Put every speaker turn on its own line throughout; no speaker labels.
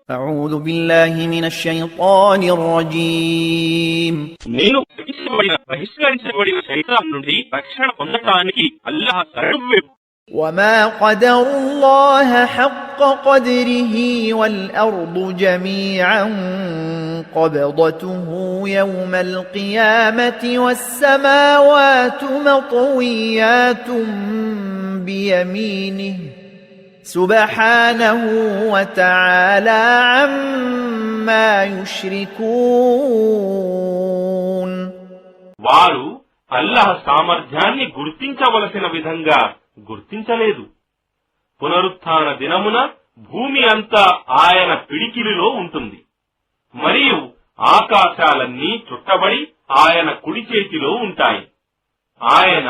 أعوذ بالله من الشيطان الرجيم
నేను బహిష్కరించబడిన శైతాన్ నుండి రక్షణ పొందటానికి అల్లాహ్ శరణు.
وما قدر الله حق قدره والأرض جميعا قبضته يوم القيامة والسماوات مطويات بيمينه سبحانه وتعالى عما يشركون.
వారు అల్లాహ్ సామర్థ్యాన్ని గుర్తించవలసిన విధంగా గుర్తించలేదు. పునరుత్థాన దినమున భూమి అంతా ఆయన పిడికిలిలో ఉంటుంది, మరియు ఆకాశాలన్నీ చుట్టబడి ఆయన కుడి చేతిలో ఉంటాయి. ఆయన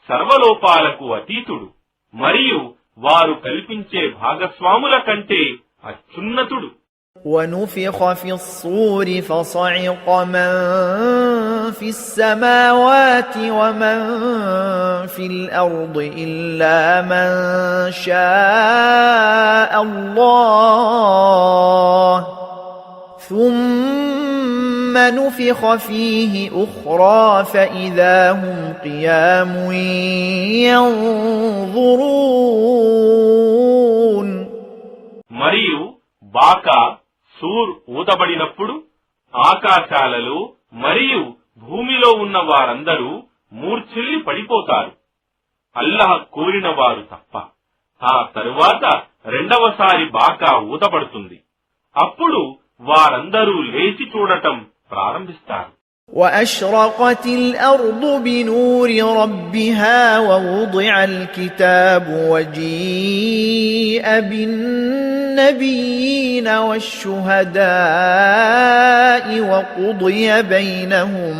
సర్వలోపాలకు అతీతుడు, మరియు వారు కల్పించే భాగస్వాముల కంటే అత్యున్నతుడు.
ونفخ في الصور فصعق من في السماوات ومن في الأرض إلا من شاء الله ثم نفخ فيه أخرى فإذا هم قيام ينظرون.
మరియు బాకా సూర్ ఊదబడినప్పుడు ఆకాశాలలో మరియు భూమిలో ఉన్న వారందరూ మూర్ఛిల్లి పడిపోతారు, అల్లాహ్ కోరిన వారు తప్ప. ఆ తరువాత రెండవసారి బాకా ఊదబడుతుంది. అప్పుడు వారందరూ లేచి చూడటం ప్రారంభిస్తారు.
وأشرقت الأرض بنور ربها ووضع الكتاب وجيء بالنبيين والشهداء وقضي بينهم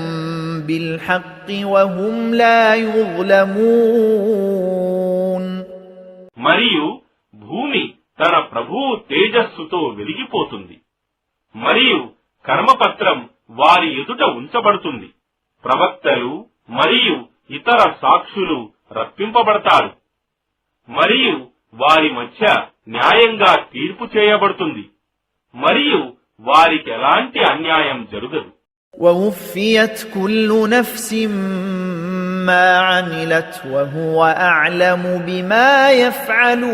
بالحق وهم لا يظلمون.
మరియు భూమి తన ప్రభువు తేజస్సుతో వెలిగిపోతుంది, మరియు కర్మపత్రం వారి ఎదుట ఉంచబడుతుంది. ప్రవక్తలు మరియు ఇతర సాక్షులు రప్పింపబడతారు, మరియు వారి మధ్య న్యాయంగా తీర్పు చేయబడుతుంది, మరియు వారికి ఎలాంటి అన్యాయం జరగదు.
وَوُفِّيَتْ كُلُّ نَفْسٍ مَا عَمِلَتْ وَهُوَ أَعْلَمُ بِمَا يَفْعَلُونَ.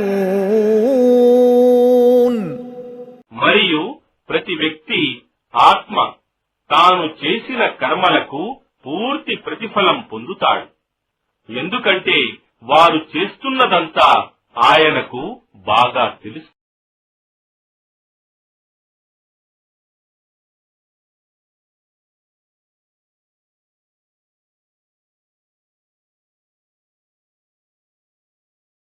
మరియు ప్రతి వ్యక్తి ఆత్మ తాను చేసిన కర్మలకు పూర్తి ప్రతిఫలం పొందుతాడు, ఎందుకంటే వారు చేస్తున్నదంతా ఆయనకు బాగా తెలుసు.